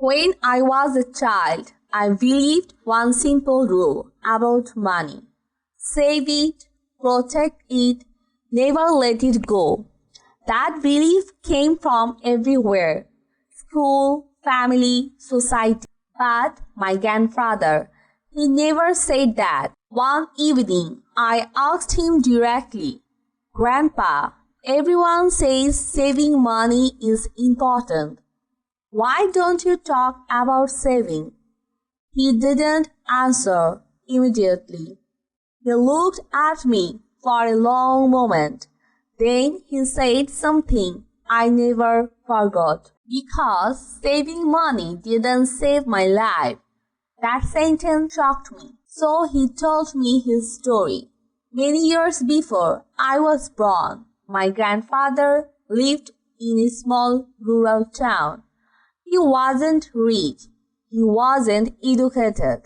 When I was a child, I believed one simple rule about money. Save it, protect it, never let it go. That belief came from everywhere: school, family, society. But my grandfather, he never said that. One evening, I asked him directly, "Grandpa, everyone says saving money is important. Why don't you talk about saving?" He didn't answer immediately. He looked at me for a long moment. Then he said something I never forgot. "Because saving money didn't save my life." That sentence shocked me. So he told me his story. Many years before I was born, my grandfather lived in a small rural town. He wasn't rich, he wasn't educated,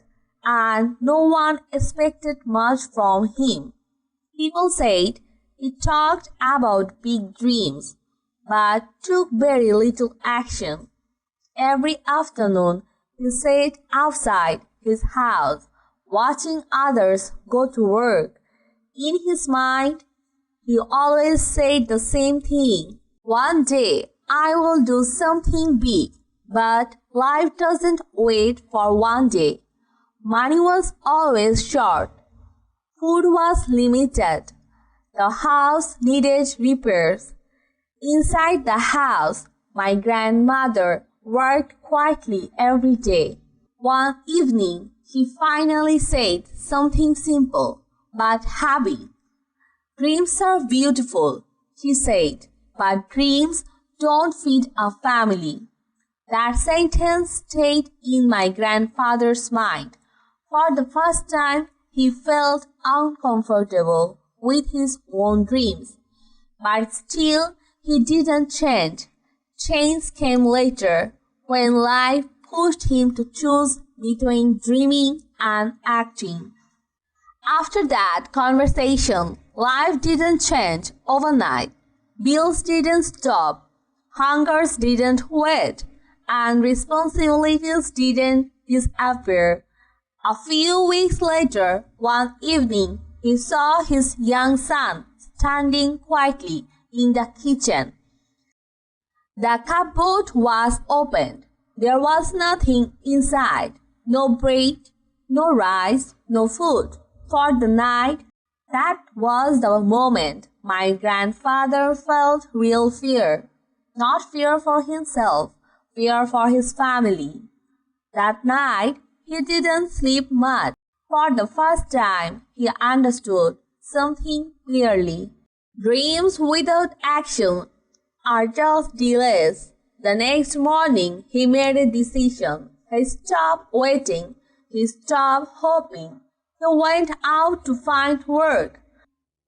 and no one expected much from him. People said he talked about big dreams, but took very little action. Every afternoon, he sat outside his house, watching others go to work. In his mind, he always said the same thing: "One day, I will do something big." But life doesn't wait for one day. Money was always short. Food was limited. The house needed repairs. Inside the house, my grandmother worked quietly every day. One evening, she finally said something simple but heavy. "Dreams are beautiful," she said, "but dreams don't feed a family." That sentence stayed in my grandfather's mind. For the first time, he felt uncomfortable with his own dreams. But still, he didn't change. Change came later, when life pushed him to choose between dreaming and acting. After that conversation, life didn't change overnight. Bills didn't stop. Hungers didn't wait. And responsibilities didn't disappear. A few weeks later, one evening, he saw his young son standing quietly in the kitchen. The cupboard was opened. There was nothing inside. No bread, no rice, no food for the night. That was the moment my grandfather felt real fear. Not fear for himself, fear for his family. That night, he didn't sleep much. For the first time, he understood something clearly. Dreams without action are just delays. The next morning, he made a decision. He stopped waiting. He stopped hoping. He went out to find work.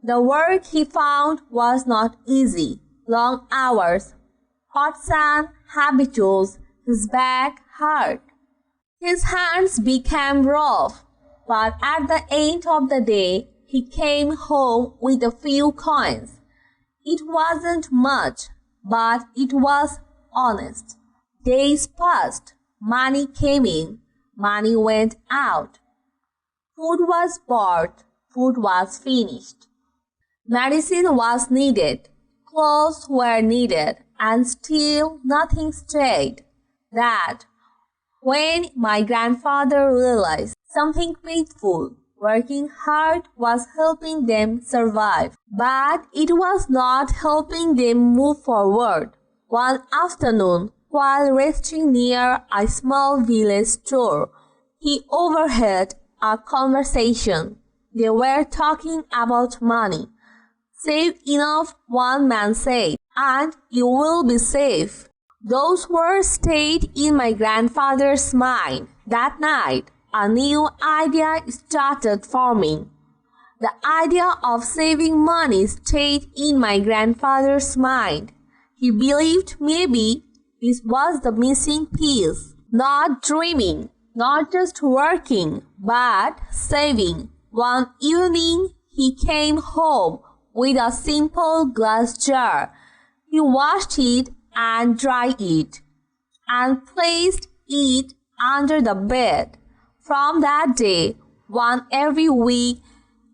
The work he found was not easy. Long hours, hot sun, heavy tools, his back hurt. His hands became rough, but at the end of the day, he came home with a few coins. It wasn't much, but it was honest. Days passed. Money came in. Money went out. Food was bought. Food was finished. Medicine was needed. Clothes were needed. And still nothing stayed. That when my grandfather realized something painful, working hard was helping them survive, but it was not helping them move forward. One afternoon, while resting near a small village store, he overheard a conversation. They were talking about money. "Save enough," one man said, "and you will be safe." Those words stayed in my grandfather's mind. That night, a new idea started forming. The idea of saving money stayed in my grandfather's mind. He believed maybe this was the missing piece. Not dreaming, not just working, but saving. One evening, he came home with a simple glass jar. He washed it and dried it and placed it under the bed. From that day, one every week,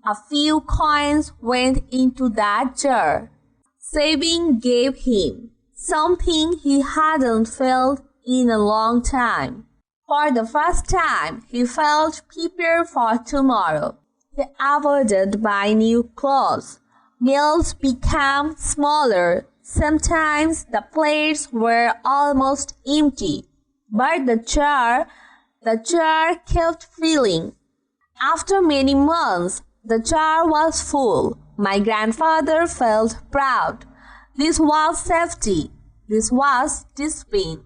a few coins went into that jar. Saving gave him something he hadn't felt in a long time. For the first time, he felt prepared for tomorrow. He avoided buying new clothes. Meals became smaller. Sometimes the plates were almost empty. But the jar kept filling. After many months, the jar was full. My grandfather felt proud. This was safety. This was discipline.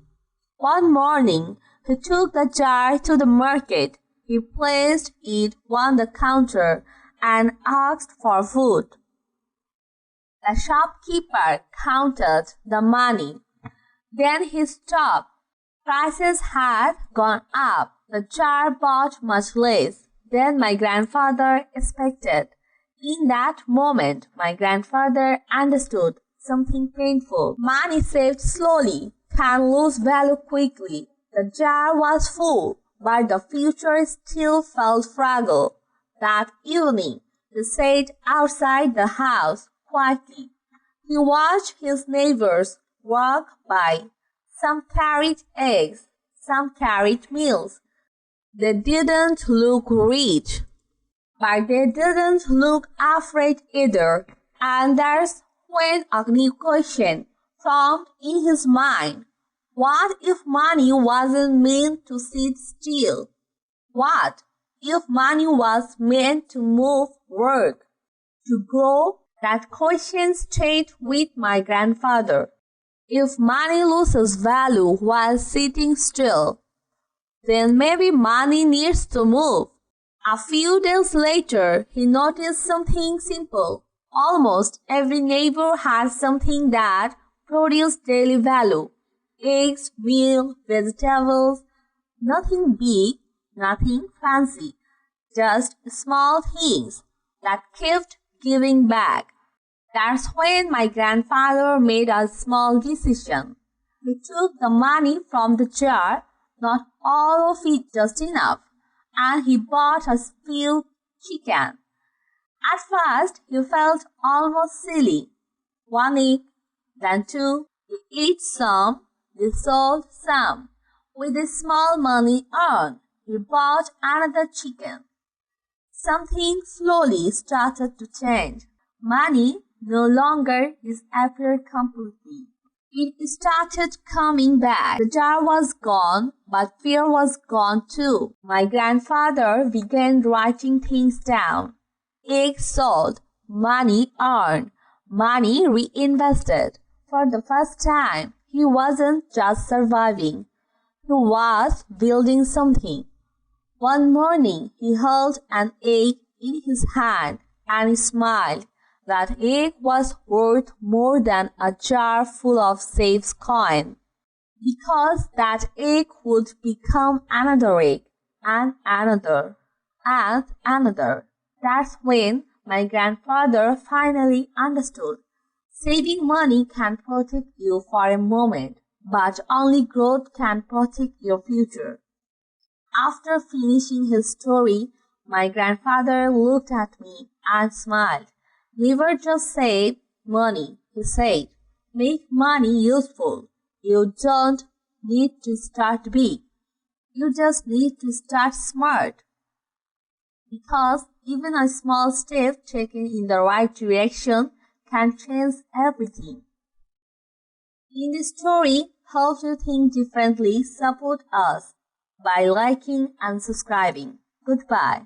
One morning, he took the jar to the market. He placed it on the counter and asked for food. The shopkeeper counted the money. Then he stopped. Prices had gone up. The jar bought much less than my grandfather expected. In that moment, my grandfather understood something painful. Money saved slowly can lose value quickly. The jar was full, but the future still felt fragile. That evening, he sat outside the house quietly. He watched his neighbors walk by. Some carried eggs, some carried meals. They didn't look rich, but they didn't look afraid either. And that's when a new question formed in his mind. What if money wasn't meant to sit still? What if money was meant to move, work, to grow? That question stayed with my grandfather. If money loses value while sitting still, then maybe money needs to move. A few days later, he noticed something simple. Almost every neighbor had something that produced daily value. Eggs, milk, vegetables, nothing big, nothing fancy, just small things that kept giving back. That's when my grandfather made a small decision. He took the money from the jar, not all of it, just enough, and he bought a few chicken. At first, he felt almost silly. One egg, then two, he ate some, he sold some. With the small money earned, he bought another chicken. Something slowly started to change. Money no longer disappeared completely. It started coming back. The jar was gone, but fear was gone too. My grandfather began writing things down. Eggs sold, money earned, money reinvested. For the first time, he wasn't just surviving. He was building something. One morning, he held an egg in his hand and smiled. That egg was worth more than a jar full of saved coin, because that egg would become another egg, and another, and another. That's when my grandfather finally understood. Saving money can protect you for a moment, but only growth can protect your future. After finishing his story, my grandfather looked at me and smiled. Never just save money, he said. Make money useful. You don't need to start big. You just need to start smart. Because even a small step taken in the right direction can change everything. In this story, Help You Think Differently support us by liking and subscribing. Goodbye.